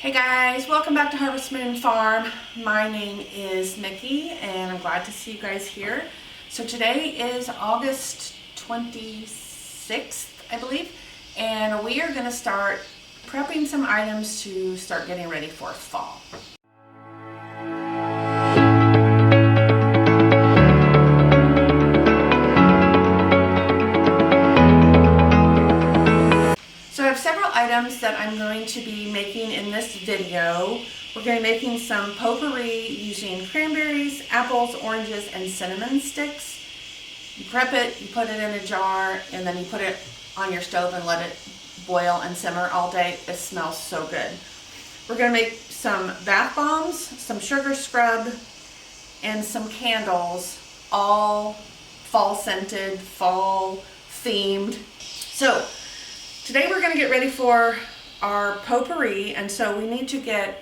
Hey guys, welcome back to Harvest Moon Farm. My name is Nikki and I'm glad to see you guys here. So today is August 26th, I believe, and we are going to start prepping some items to start getting ready for fall. Items that I'm going to be making in this video. We're going to be making some potpourri using cranberries, apples, oranges, and cinnamon sticks. You prep it, you put it in a jar, and then you put it on your stove and let it boil and simmer all day. It smells so good. We're going to make some bath bombs, some sugar scrub, and some candles, all fall scented, fall themed. So today we're going to get ready for our potpourri, and so we need to get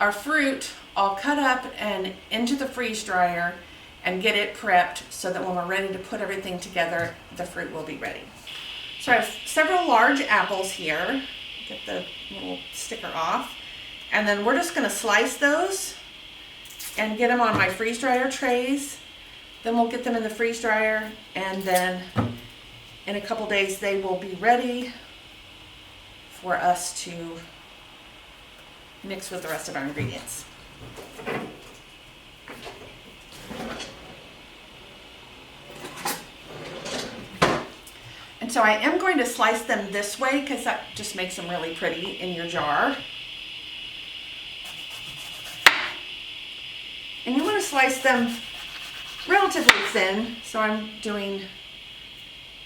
our fruit all cut up and into the freeze dryer and get it prepped so that when we're ready to put everything together, the fruit will be ready. So I have several large apples here. Get the little sticker off. And then we're just going to slice those and get them on my freeze dryer trays. Then we'll get them in the freeze dryer, and then in a couple days they will be ready for us to mix with the rest of our ingredients. And so I am going to slice them this way because that just makes them really pretty in your jar. And you want to slice them relatively thin, so I'm doing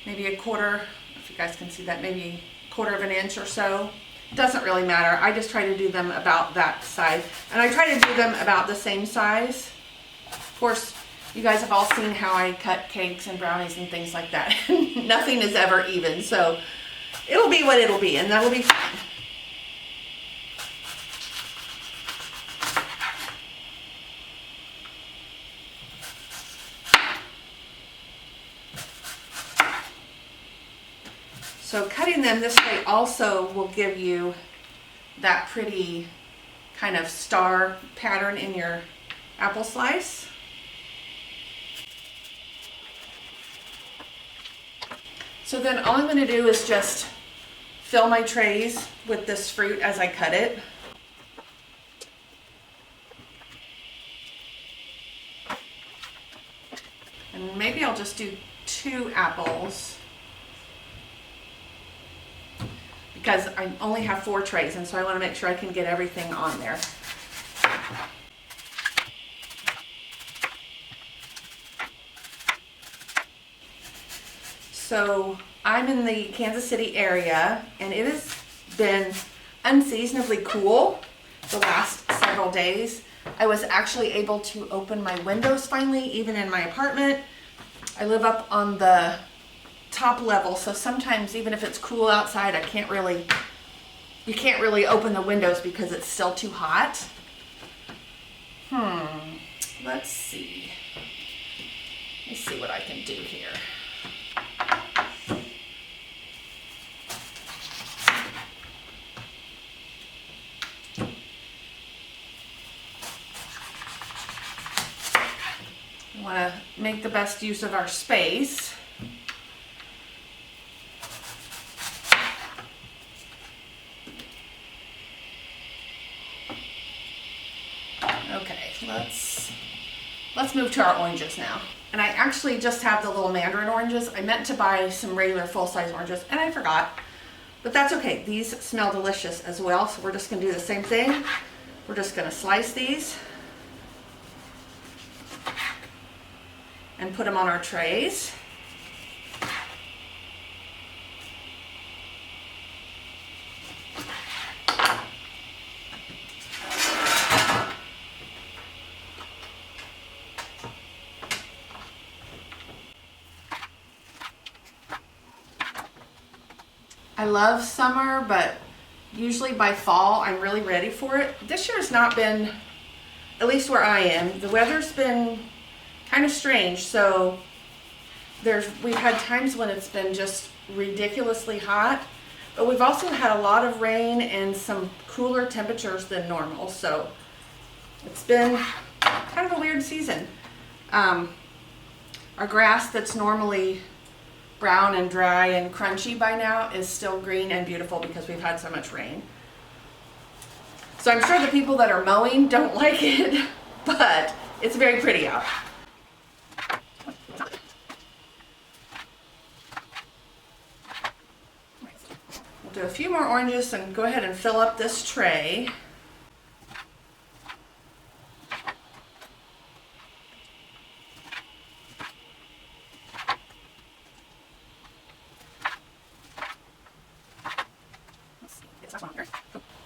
maybe a quarter, if you guys can see that, maybe quarter of an inch or so. It doesn't really matter. I just try to do them about that size, and I try to do them about the same size. Of course, you guys have all seen how I cut cakes and brownies and things like that. Nothing is ever even, so it'll be what it'll be, and that'll be fine. So cutting them this way also will give you that pretty kind of star pattern in your apple slice. So then all I'm going to do is just fill my trays with this fruit as I cut it. And maybe I'll just do 2 apples, because I only have 4 trays, and so I want to make sure I can get everything on there. So I'm in the Kansas City area, and it has been unseasonably cool the last several days. I was actually able to open my windows finally, even in my apartment. I live up on the top level, so sometimes even if it's cool outside, you can't really open the windows because it's still too hot. Let's see what I can do here. We want to make the best use of our space. Okay, let's move to our oranges now. And I actually just have the little mandarin oranges. I meant to buy some regular full-size oranges, and I forgot. But that's okay. These smell delicious as well, so we're just going to do the same thing. We're just going to slice these and put them on our trays. I love summer, but usually by fall I'm really ready for it. This year has not been, at least where I am, the weather's been kind of strange. So we've had times when it's been just ridiculously hot, But we've also had a lot of rain and some cooler temperatures than normal, so it's been kind of a weird season. Our grass that's normally brown and dry and crunchy by now is still green and beautiful because we've had so much rain. So I'm sure the people that are mowing don't like it, but it's very pretty out. We'll do a few more oranges and go ahead and fill up this tray.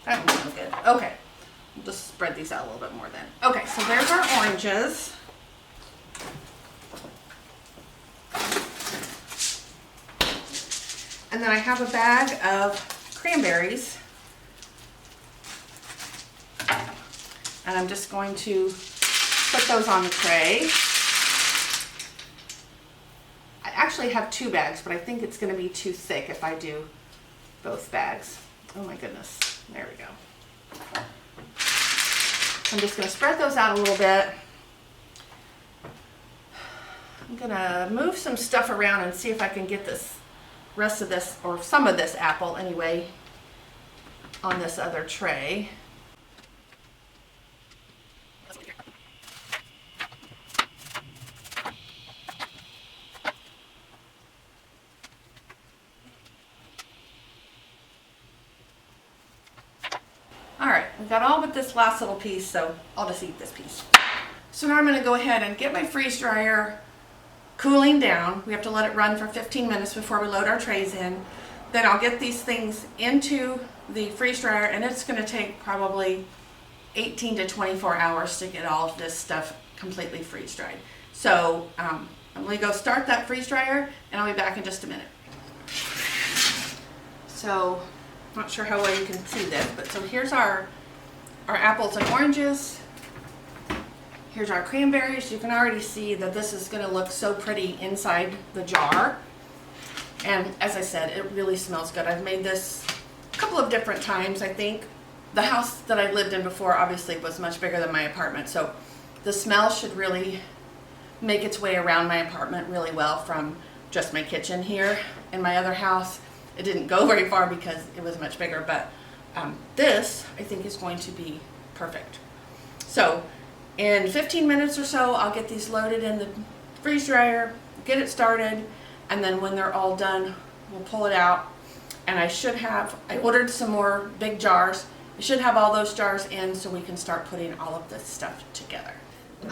That one smells good. Okay, we'll just spread these out a little bit more then. Okay, so there's our oranges. And then I have a bag of cranberries. And I'm just going to put those on the tray. I actually have 2 bags, but I think it's going to be too thick if I do both bags. Oh my goodness. There we go. I'm just going to spread those out a little bit. I'm going to move some stuff around and see if I can get this rest of this, or some of this apple anyway, on this other tray. Alright, we got all but this last little piece, so I'll just eat this piece. So now I'm going to go ahead and get my freeze dryer cooling down. We have to let it run for 15 minutes before we load our trays in. Then I'll get these things into the freeze dryer, and it's going to take probably 18 to 24 hours to get all of this stuff completely freeze dried. So I'm going to go start that freeze dryer, and I'll be back in just a minute. So not sure how well you can see this, but so here's our apples and oranges. Here's our cranberries. You can already see that this is going to look so pretty inside the jar. And as I said, it really smells good. I've made this a couple of different times, I think. The house that I lived in before obviously was much bigger than my apartment, so the smell should really make its way around my apartment really well from just my kitchen here. In my other house, it didn't go very far because it was much bigger, but this I think is going to be perfect. So in 15 minutes or so, I'll get these loaded in the freeze dryer, get it started, and then when they're all done, we'll pull it out. And I ordered some more big jars. I should have all those jars in so we can start putting all of this stuff together.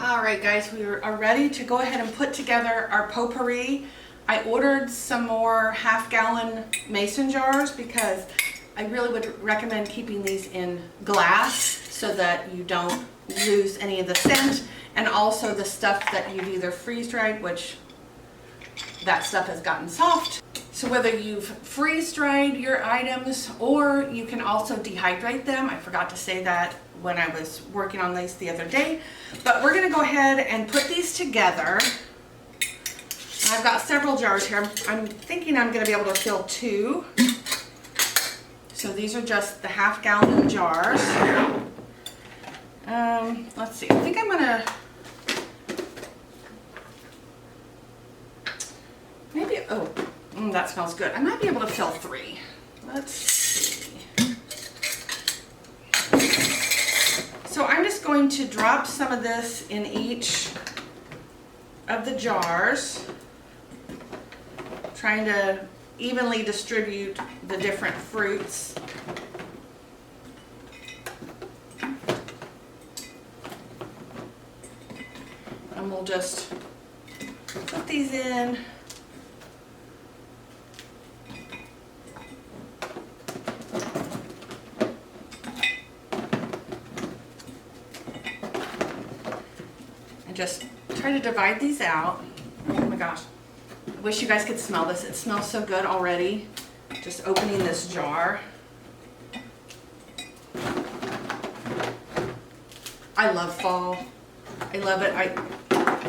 All right, guys, we are ready to go ahead and put together our potpourri. I ordered some more half-gallon mason jars because I really would recommend keeping these in glass so that you don't lose any of the scent, and also the stuff that you've either freeze-dried, which that stuff has gotten soft. So whether you've freeze-dried your items or you can also dehydrate them. I forgot to say that when I was working on these the other day. But we're going to go ahead and put these together. I've got several jars here. I'm thinking I'm going to be able to fill 2. So these are just the half-gallon jars. Let's see. I think I'm going to maybe, that smells good. I might be able to fill 3. Let's see. So I'm just going to drop some of this in each of the jars, trying to evenly distribute the different fruits. And we'll just put these in. And just try to divide these out. Oh my gosh. I wish you guys could smell this. It smells so good already. Just opening this jar. I love fall. I love it.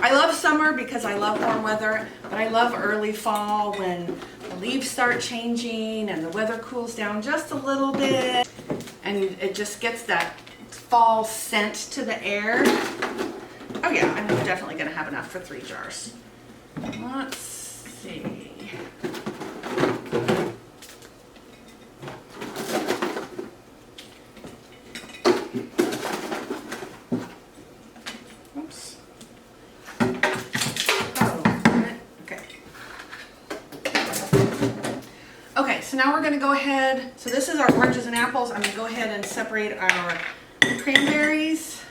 I love summer because I love warm weather, but I love early fall when the leaves start changing and the weather cools down just a little bit and it just gets that fall scent to the air. Oh yeah, I'm definitely gonna have enough for 3 jars. Let's see. Oops. Okay, so now we're going to go ahead, so this is our oranges and apples. I'm going to go ahead and separate our cranberries.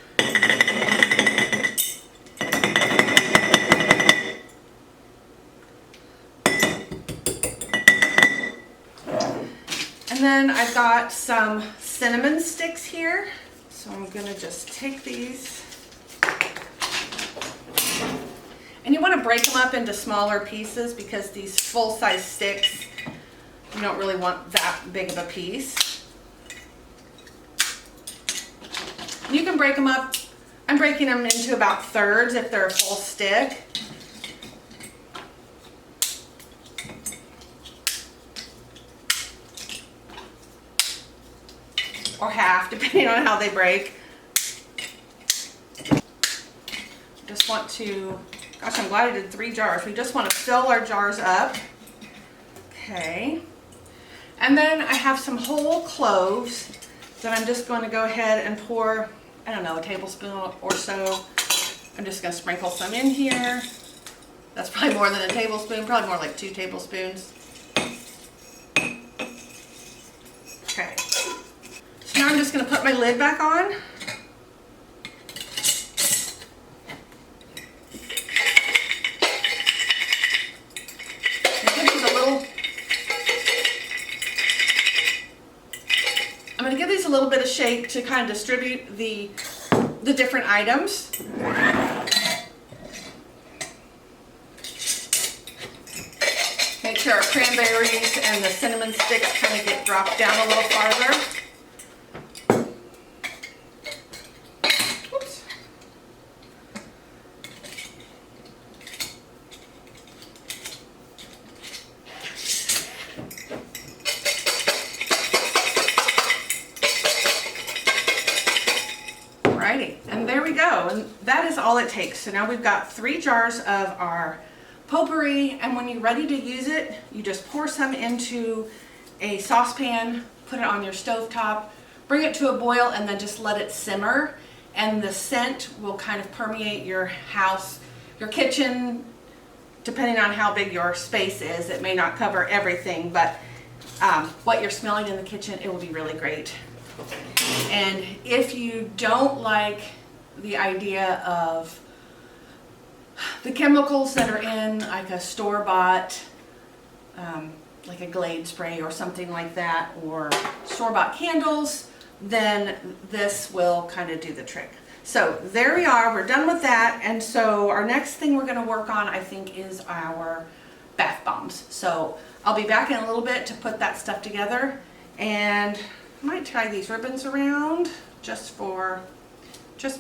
And then I've got some cinnamon sticks here. So I'm going to just take these. And you want to break them up into smaller pieces because these full-size sticks, you don't really want that big of a piece. You can break them up. I'm breaking them into about thirds if they're a full stick. Or half, depending on how they break. Just want to, gosh, I'm glad I did 3 jars. We just want to fill our jars up. Okay. And then I have some whole cloves that I'm just going to go ahead and pour, I don't know, a tablespoon or so. I'm just going to sprinkle some in here. That's probably more than a tablespoon, probably more like 2 tablespoons. Okay. So now I'm just going to put my lid back on. I'm going to give these a little bit of shake to kind of distribute the different items. Make sure our cranberries and the cinnamon sticks kind of get dropped down a little farther. Oops. Alrighty, and there we go, and that is all it takes. So now we've got 3 jars of our potpourri, and when you're ready to use it, you just pour some into a saucepan, put it on your stove top, bring it to a boil, and then just let it simmer, and the scent will kind of permeate your house, your kitchen, depending on how big your space is. It may not cover everything, but what you're smelling in the kitchen, it will be really great. And if you don't like the idea of the chemicals that are in like a store-bought, like a Glade spray or something like that, or store-bought candles, then this will kind of do the trick. So there we are, we're done with that. And so our next thing we're going to work on, I think, is our bath bombs. So I'll be back in a little bit to put that stuff together, and I might tie these ribbons around just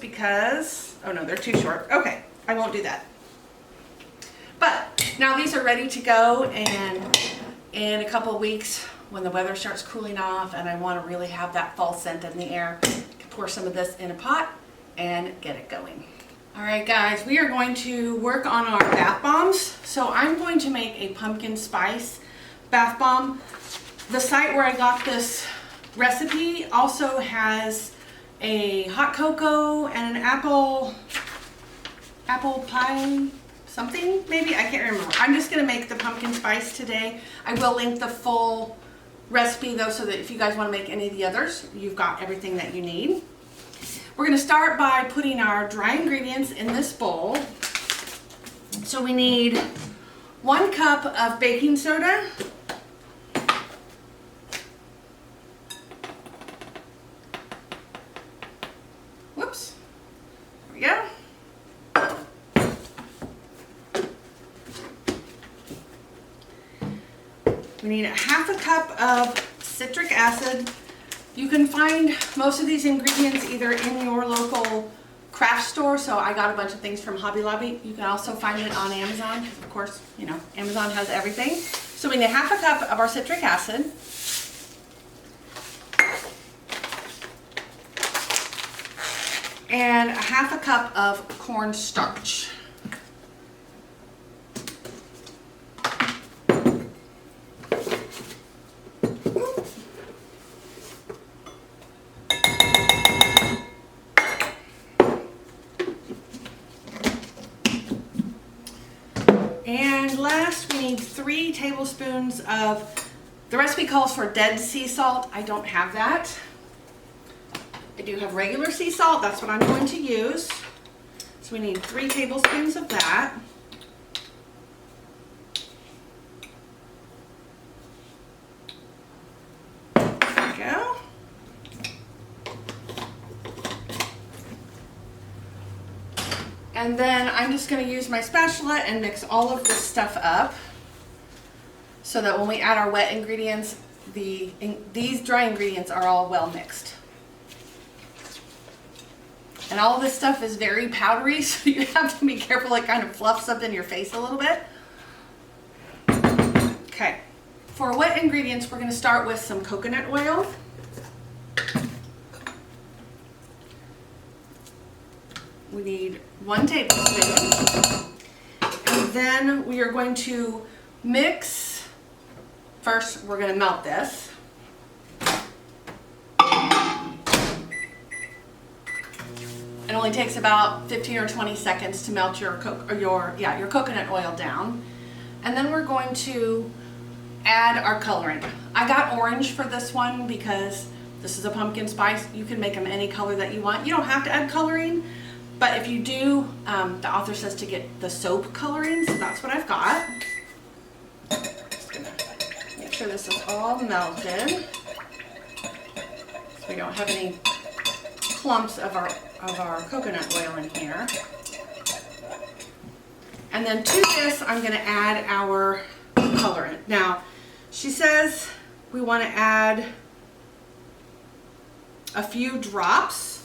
because, oh no, they're too short. Okay, I won't do that. But now these are ready to go, and in a couple of weeks when the weather starts cooling off and I want to really have that fall scent in the air, I can pour some of this in a pot and get it going. All right guys, we are going to work on our bath bombs. So I'm going to make a pumpkin spice bath bomb. The site where I got this recipe also has a hot cocoa and an apple pie something, maybe, I can't remember. I'm just going to make the pumpkin spice today. I will link the full recipe though, so that if you guys want to make any of the others, you've got everything that you need. We're going to start by putting our dry ingredients in this bowl. So we need 1 cup of baking soda, whoops, there we go. We need 1/2 cup of citric acid. You can find most of these ingredients either in your local craft store, so I got a bunch of things from Hobby Lobby. You can also find it on Amazon, because of course, you know, Amazon has everything. So we need 1/2 cup of our citric acid. And 1/2 cup of cornstarch. And last, we need 3 tablespoons of, the recipe calls for dead sea salt. I don't have that. I do have regular sea salt. That's what I'm going to use. So we need 3 tablespoons of that. There we go. And then I'm just going to use my spatula and mix all of this stuff up so that when we add our wet ingredients, these dry ingredients are all well mixed. And all of this stuff is very powdery, so you have to be careful it kind of fluffs up in your face a little bit. Okay, for wet ingredients, we're going to start with some coconut oil. We need 1 tablespoon. And then we are going to mix. First, we're going to melt this. It only takes about 15 or 20 seconds to melt your coconut oil down. And then we're going to add our coloring. I got orange for this one because this is a pumpkin spice. You can make them any color that you want. You don't have to add coloring, but if you do, the author says to get the soap coloring, so that's what I've got. Just gonna make sure this is all melted so we don't have any clumps of our coconut oil in here. And then to this, I'm going to add our colorant. Now, she says we want to add a few drops.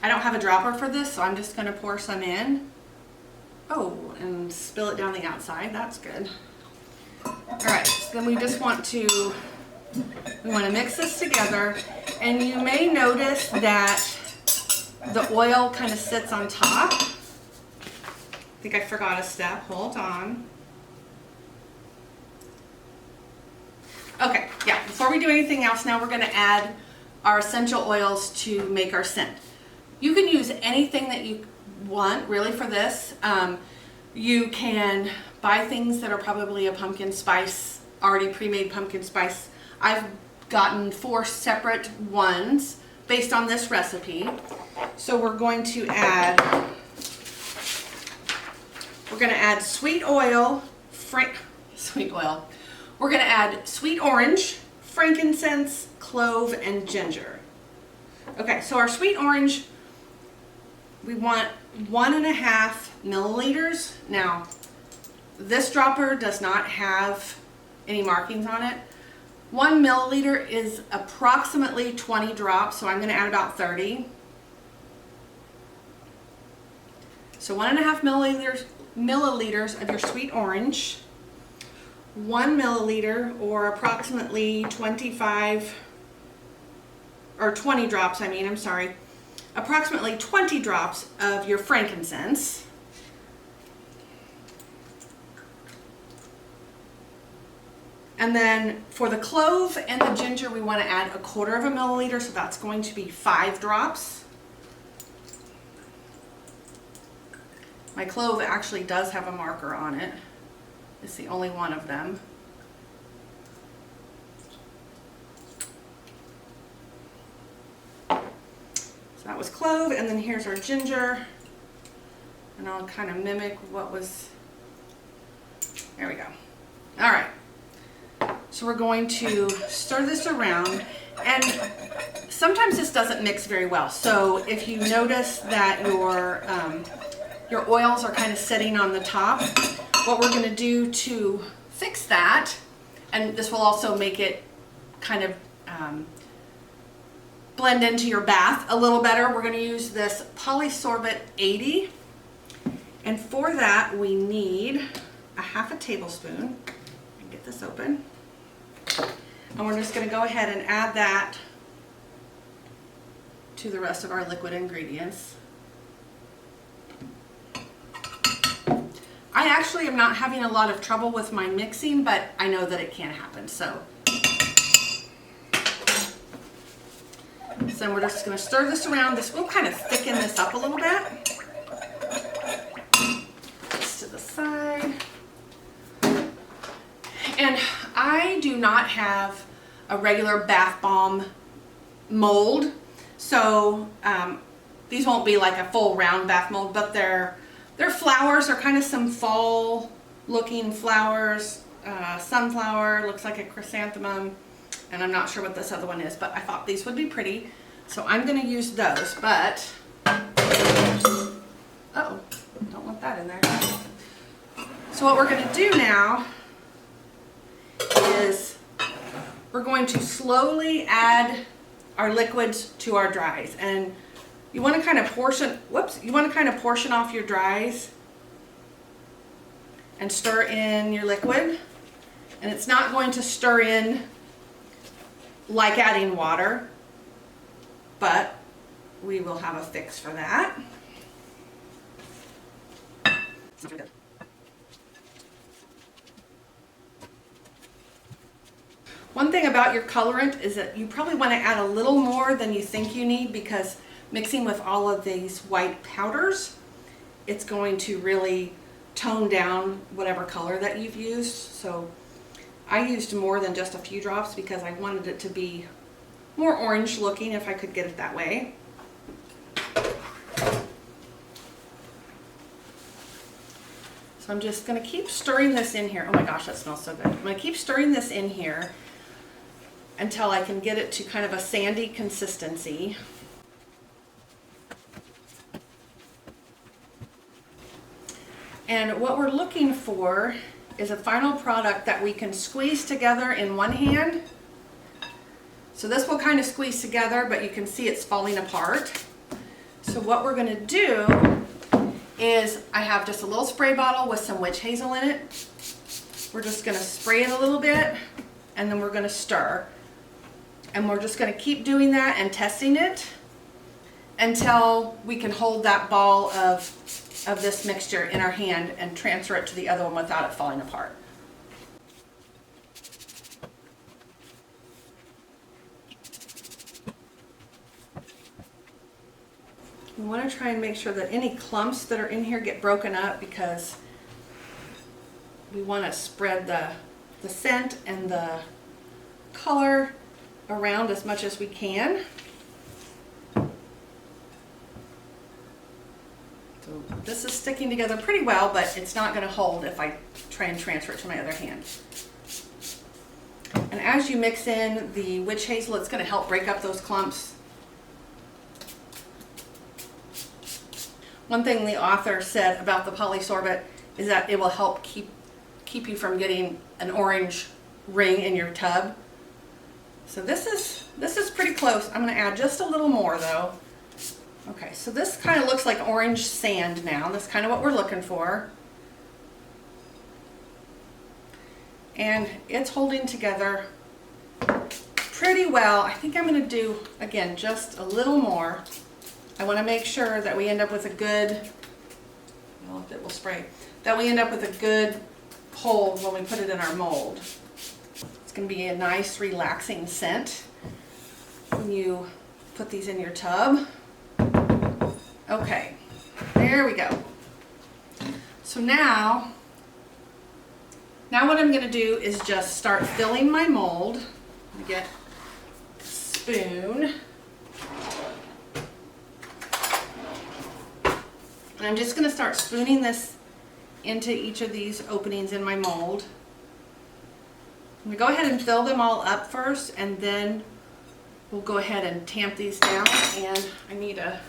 I don't have a dropper for this, so I'm just going to pour some in. Oh, and spill it down the outside. That's good. All right, so then we just want to mix this together. And you may notice that the oil kind of sits on top. I think I forgot a step. Hold on. Okay, yeah, before we do anything else, now we're going to add our essential oils to make our scent. You can use anything that you want, really, for this. You can buy things that are probably a pumpkin spice, already pre-made pumpkin spice. I've gotten 4 separate ones based on this recipe. So we're going to add sweet oil. We're going to add sweet orange, frankincense, clove, and ginger. Okay, so our sweet orange, we want 1.5 milliliters. Now, this dropper does not have any markings on it. 1 milliliter is approximately 20 drops, so I'm going to add about 30. So 1.5 milliliters of your sweet orange, 1 milliliter, or approximately 25 or 20 drops. Approximately 20 drops of your frankincense. And then for the clove and the ginger, we want to add 1/4 milliliter, so that's going to be 5 drops. My clove actually does have a marker on it. It's the only one of them. So that was clove, and then here's our ginger. And I'll kind of mimic what was, there we go. All right. So we're going to stir this around, and sometimes this doesn't mix very well. So if you notice that your oils are kind of sitting on the top, what we're going to do to fix that, and this will also make it kind of blend into your bath a little better, we're going to use this polysorbate 80. And for that, we need a half a tablespoon. Get this open. And we're just going to go ahead and add that to the rest of our liquid ingredients. I actually am not having a lot of trouble with my mixing, but I know that it can happen. So we're just going to stir this around. This will kind of thicken this up a little bit. This to the side. And I do not have a regular bath bomb mold, so these won't be like a full round bath mold, but their flowers are kind of some fall looking flowers. Sunflower, looks like a chrysanthemum, and I'm not sure what this other one is, but I thought these would be pretty, so I'm going to use those. But uh-oh, don't want that in there. So what we're going to do now is we're going to slowly add our liquids to our dries, and you want to kind of portion off your dries and stir in your liquid. And it's not going to stir in like adding water, but we will have a fix for that. Smells really good. One thing about your colorant is that you probably want to add a little more than you think you need, because mixing with all of these white powders, it's going to really tone down whatever color that you've used. So I used more than just a few drops because I wanted it to be more orange looking if I could get it that way. So I'm just going to keep stirring this in here. Oh my gosh, that smells so good. I'm going to keep stirring this in here until I can get it to kind of a sandy consistency. And what we're looking for is a final product that we can squeeze together in one hand. So this will kind of squeeze together, but you can see it's falling apart. So what we're going to do is, I have just a little spray bottle with some witch hazel in it. We're just going to spray it a little bit, and then we're going to stir. And we're just going to keep doing that and testing it until we can hold that ball of this mixture in our hand and transfer it to the other one without it falling apart. We want to try and make sure that any clumps that are in here get broken up, because we want to spread the scent and the color around as much as we can. So this is sticking together pretty well, but it's not going to hold if I try and transfer it to my other hand. And as you mix in the witch hazel, it's going to help break up those clumps. One thing the author said about the polysorbate is that it will help keep you from getting an orange ring in your tub. So this is pretty close. I'm going to add just a little more though. Okay, so this kind of looks like orange sand now. That's kind of what we're looking for. And it's holding together pretty well. I think I'm going to do, again, just a little more. I want to make sure that we end up with a good, well, if it will spray, that we end up with a good hold when we put it in our mold. It's going to be a nice relaxing scent when you put these in your tub. Okay, there we go. So now what I'm going to do is just start filling my mold. I'm going to get a spoon. And I'm just going to start spooning this into each of these openings in my mold. I'm going to go ahead and fill them all up first, and then we'll go ahead and tamp these down. And I need a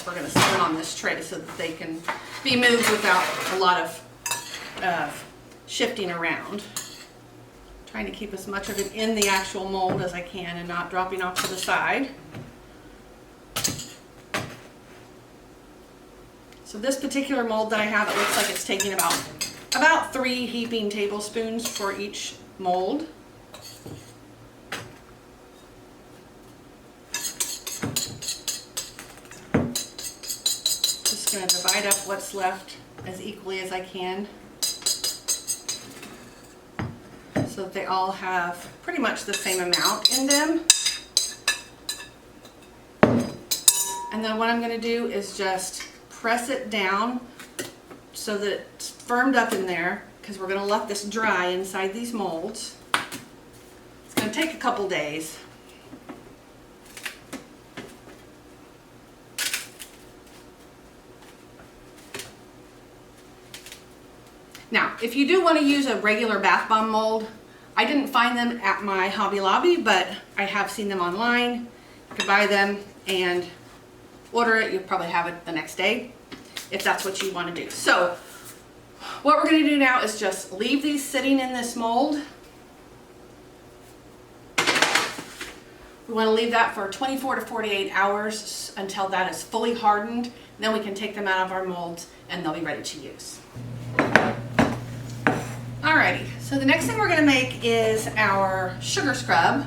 we're going to sit them on this tray so that they can be moved without a lot of shifting around. Trying to keep as much of it in the actual mold as I can and not dropping off to the side. So this particular mold that I have, it looks like it's taking about 3 heaping tablespoons for each mold. Just going to divide up what's left as equally as I can, so that they all have pretty much the same amount in them. And then what I'm going to do is just press it down so that it's firmed up in there, because we're going to let this dry inside these molds. It's going to take a couple days. Now, if you do want to use a regular bath bomb mold, I didn't find them at my Hobby Lobby, but I have seen them online. You can buy them and order it. You'll probably have it the next day if that's what you want to do. So what we're going to do now is just leave these sitting in this mold. We want to leave that for 24 to 48 hours until that is fully hardened. Then we can take them out of our molds and they'll be ready to use. Alrighty, so the next thing we're going to make is our sugar scrub.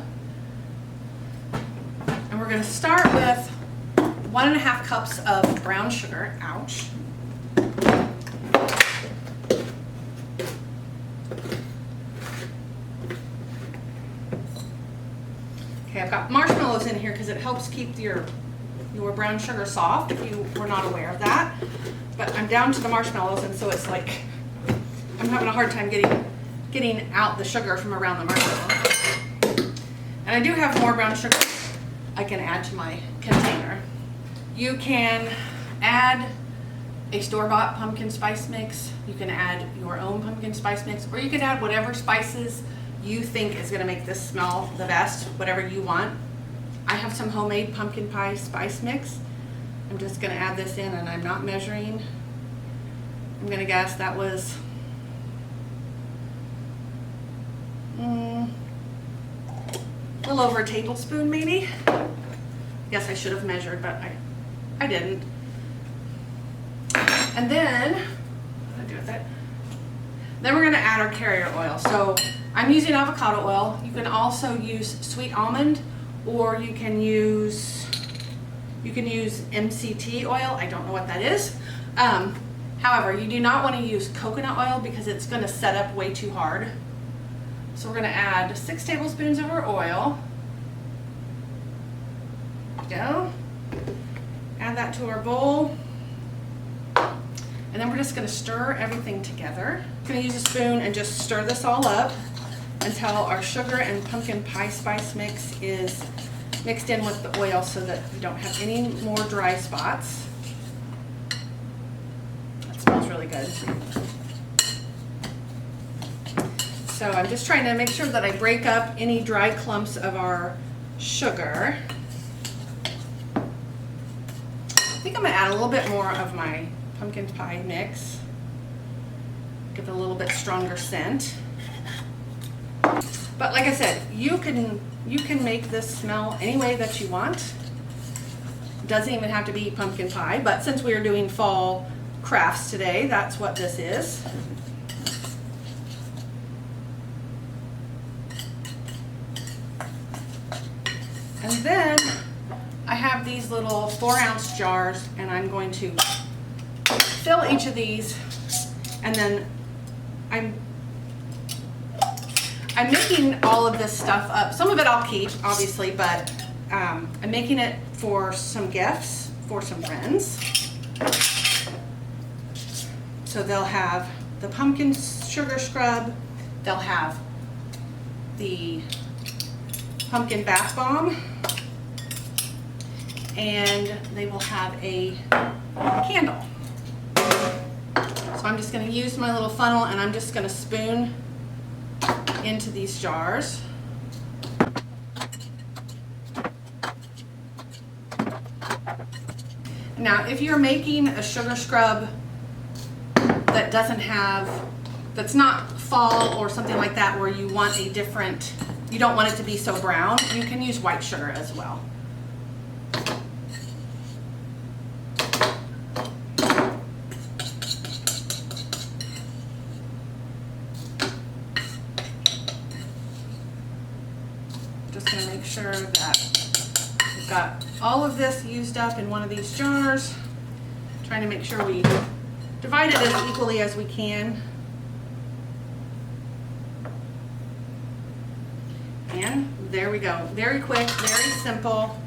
And we're going to start with 1.5 cups of brown sugar. Ouch. Okay, I've got marshmallows in here because it helps keep your brown sugar soft, if you were not aware of that. But I'm down to the marshmallows, and so it's like I'm having a hard time getting out the sugar from around the marshmallow. And I do have more brown sugar I can add to my container. You can add a store-bought pumpkin spice mix. You can add your own pumpkin spice mix, or you can add whatever spices you think is going to make this smell the best, whatever you want. I have some homemade pumpkin pie spice mix. I'm just going to add this in, and I'm not measuring. I'm going to guess that was a little over a tablespoon, maybe. Yes, I should have measured, but I didn't. And then, what do I do with it? Then we're going to add our carrier oil. So I'm using avocado oil. You can also use sweet almond, or you can use MCT oil. I don't know what that is. However, you do not want to use coconut oil because it's going to set up way too hard. So we're going to add 6 tablespoons of our oil. Go. Add that to our bowl. And then we're just going to stir everything together. I'm going to use a spoon and just stir this all up until our sugar and pumpkin pie spice mix is mixed in with the oil, so that we don't have any more dry spots. That smells really good. So I'm just trying to make sure that I break up any dry clumps of our sugar. I think I'm going to add a little bit more of my pumpkin pie mix. Give it a little bit stronger scent. But like I said, you can make this smell any way that you want. It doesn't even have to be pumpkin pie, but since we are doing fall crafts today, that's what this is. And then I have these little 4-ounce jars, and I'm going to fill each of these, and then I'm making all of this stuff up. Some of it I'll keep, obviously, but I'm making it for some gifts for some friends. So they'll have the pumpkin sugar scrub, they'll have the pumpkin bath bomb, and they will have a candle. So I'm just going to use my little funnel, and I'm just going to spoon into these jars. Now, if you're making a sugar scrub that's not fall or something like that where you want a different, you don't want it to be so brown, you can use white sugar as well. Just going to make sure that we've got all of this used up in one of these jars. Trying to make sure we divide it as equally as we can. And there we go. Very quick, very simple.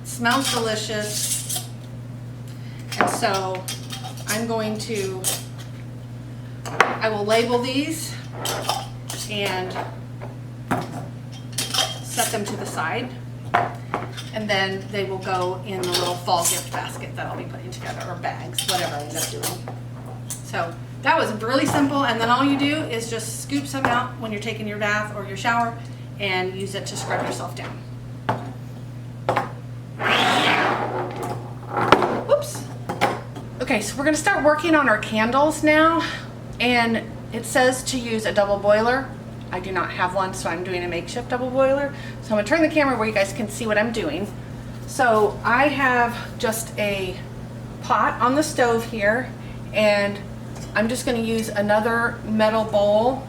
Smells delicious. And so I'm going to, I will label these and set them to the side. And then they will go in the little fall gift basket that I'll be putting together, or bags, whatever I end up doing. So that was really simple, and then all you do is just scoop some out when you're taking your bath or your shower and use it to scrub yourself down. Whoops. Okay, so we're gonna start working on our candles now, and it says to use a double boiler. I do not have one, so I'm doing a makeshift double boiler. So I'm gonna turn the camera where you guys can see what I'm doing. So I have just a pot on the stove here, and I'm just gonna use another metal bowl.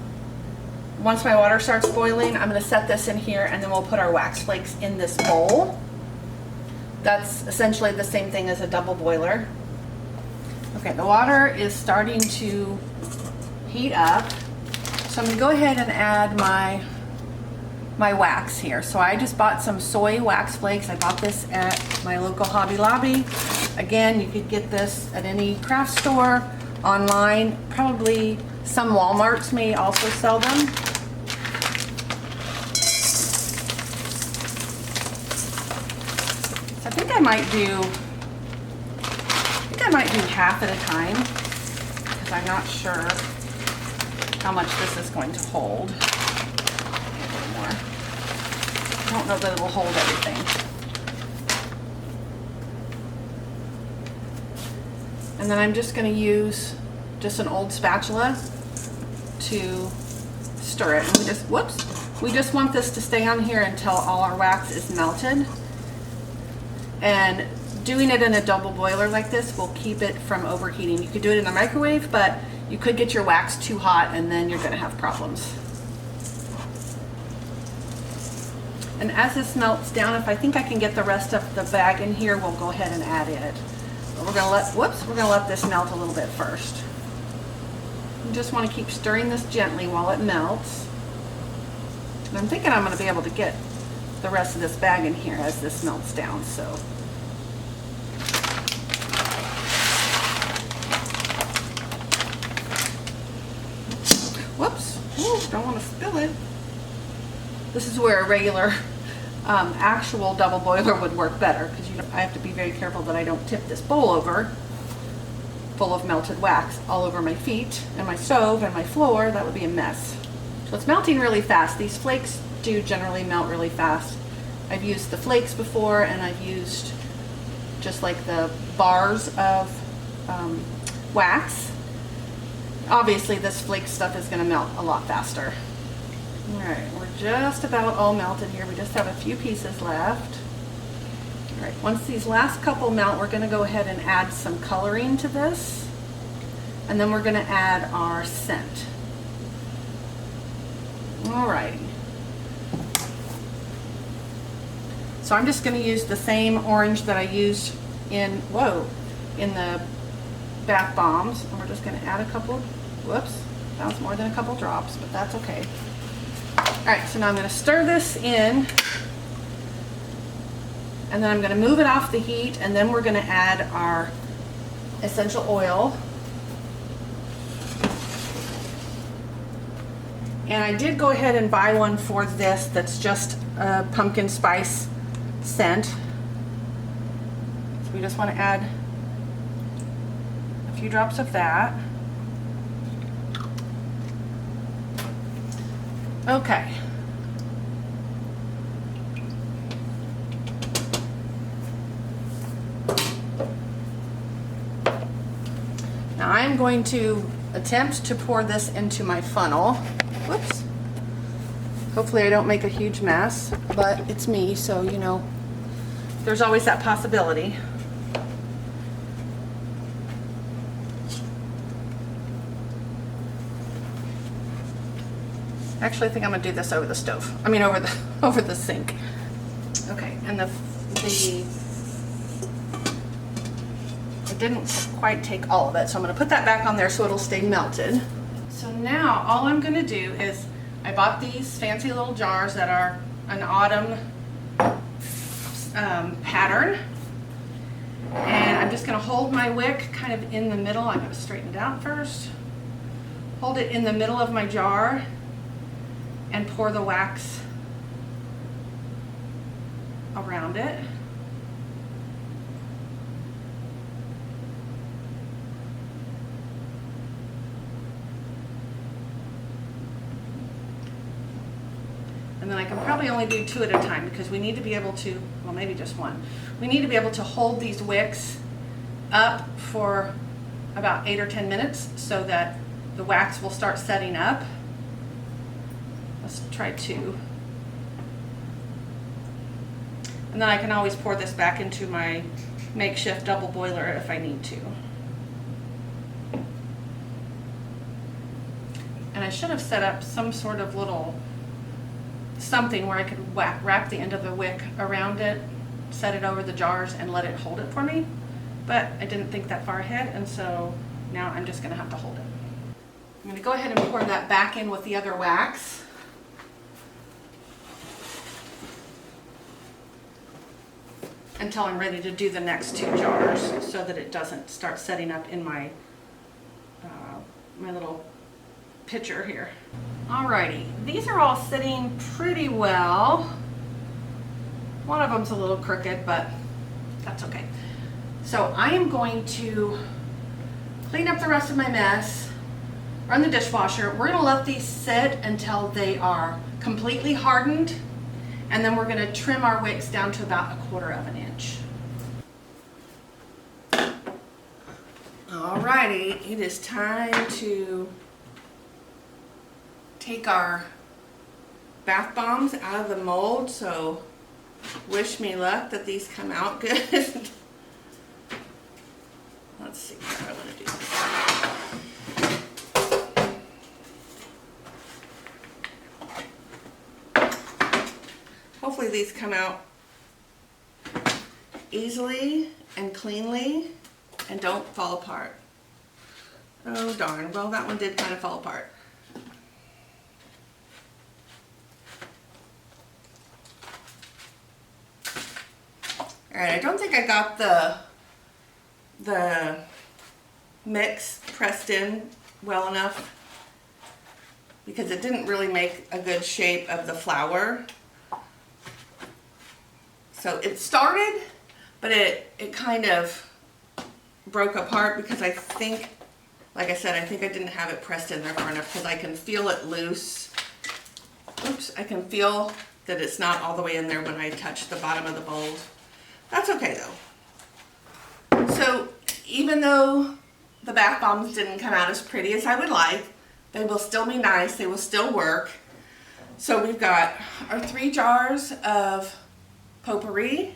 Once my water starts boiling, I'm gonna set this in here, and then we'll put our wax flakes in this bowl. That's essentially the same thing as a double boiler. Okay, the water is starting to heat up. So I'm going to go ahead and add my wax here. So I just bought some soy wax flakes. I bought this at my local Hobby Lobby. Again, you could get this at any craft store, online. Probably some Walmarts may also sell them. So I think I might do half at a time, because I'm not sure how much this is going to hold. A little more. I don't know that it will hold everything. And then I'm just going to use just an old spatula to stir it. And we just want this to stay on here until all our wax is melted. And doing it in a double boiler like this will keep it from overheating. You could do it in the microwave, but you could get your wax too hot, and then you're going to have problems. And as this melts down, if I think I can get the rest of the bag in here, we'll go ahead and add it. But we're going to let this melt a little bit first. You just want to keep stirring this gently while it melts. And I'm thinking I'm going to be able to get the rest of this bag in here as this melts down. So. Whoops, ooh, don't want to spill it. This is where a regular actual double boiler would work better, because I have to be very careful that I don't tip this bowl over full of melted wax all over my feet and my stove and my floor. That would be a mess. So it's melting really fast. These flakes do generally melt really fast. I've used the flakes before, and I've used just like the bars of wax. Obviously this flake stuff is going to melt a lot faster. Alright, we're just about all melted here. We just have a few pieces left. Alright, once these last couple melt, we're going to go ahead and add some coloring to this. And then we're going to add our scent. Alrighty. So I'm just going to use the same orange that I used in the bath bombs. And we're just going to add a couple. Whoops, that was more than a couple drops, but that's okay. Alright, so now I'm going to stir this in, and then I'm going to move it off the heat, and then we're going to add our essential oil. And I did go ahead and buy one for this that's just a pumpkin spice scent. So we just want to add a few drops of that. Okay. Now I'm going to attempt to pour this into my funnel. Whoops. Hopefully I don't make a huge mess, but it's me, so you know, there's always that possibility. Actually, I think I'm gonna do this over the stove. I mean, over the sink. Okay, and it didn't quite take all of it, so I'm gonna put that back on there so it'll stay melted. So now all I'm gonna do is, I bought these fancy little jars that are an autumn pattern, and I'm just gonna hold my wick kind of in the middle. I gotta straighten it out first. Hold it in the middle of my jar and pour the wax around it. And then I can probably only do 2 at a time because we need to be able to, well, maybe just 1. We need to be able to hold these wicks up for about 8 or 10 minutes so that the wax will start setting up. Let's try 2. And then I can always pour this back into my makeshift double boiler if I need to. And I should have set up some sort of little something where I could wrap the end of the wick around it, set it over the jars, and let it hold it for me. But I didn't think that far ahead, and so now I'm just going to have to hold it. I'm going to go ahead and pour that back in with the other wax. Until I'm ready to do the next 2 jars so that it doesn't start setting up in my my little pitcher here. Alrighty, these are all sitting pretty well. One of them's a little crooked, but that's okay. So I am going to clean up the rest of my mess, run the dishwasher. We're gonna let these sit until they are completely hardened, and then we're gonna trim our wicks down to about 1/4 of an inch. Alrighty, it is time to take our bath bombs out of the mold, so wish me luck that these come out good. Let's see how I want to do this. Hopefully these come out easily and cleanly and don't fall apart. Oh darn, well that one did kind of fall apart. Alright, I don't think I got the mix pressed in well enough because it didn't really make a good shape of the flour. So it started, but it kind of broke apart because I think, like I said, I think I didn't have it pressed in there far enough because I can feel it loose. Oops, I can feel that it's not all the way in there when I touch the bottom of the bowl. That's okay though. So even though the bath bombs didn't come out as pretty as I would like, they will still be nice, they will still work. So we've got our 3 jars of potpourri.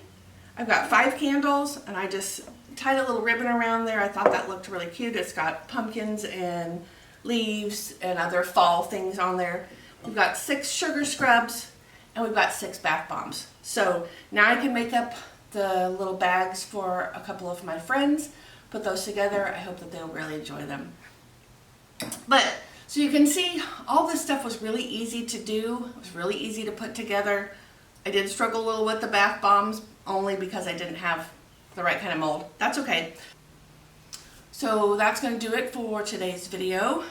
I've got 5 candles, and I just tied a little ribbon around there. I thought that looked really cute. It's got pumpkins and leaves and other fall things on there. We've got 6 sugar scrubs, and we've got 6 bath bombs. So now I can make up the little bags for a couple of my friends, put those together. I hope that they'll really enjoy them. But so you can see all this stuff was really easy to do. It was really easy to put together. I did struggle a little with the bath bombs only because I didn't have the right kind of mold. That's okay. So that's going to do it for today's video.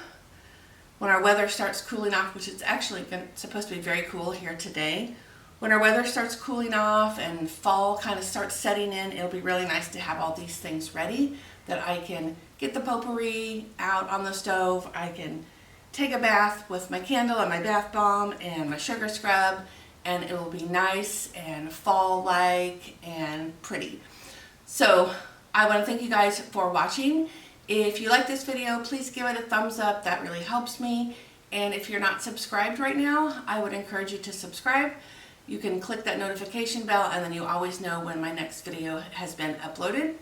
When our weather starts cooling off, which is actually supposed to be very cool here today, when our weather starts cooling off and fall kind of starts setting in, it'll be really nice to have all these things ready that I can get the potpourri out on the stove. I can take a bath with my candle and my bath bomb and my sugar scrub, and it will be nice and fall-like and pretty. So I want to thank you guys for watching. If you like this video, please give it a thumbs up. That really helps me. And if you're not subscribed right now, I would encourage you to subscribe. You can click that notification bell and then you always know when my next video has been uploaded.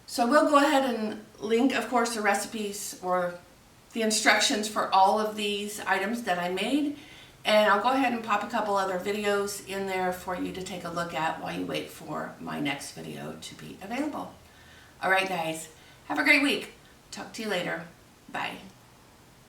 So we'll go ahead and link, of course, the recipes or the instructions for all of these items that I made. And I'll go ahead and pop a couple other videos in there for you to take a look at while you wait for my next video to be available. All right, guys, have a great week. Talk to you later. Bye.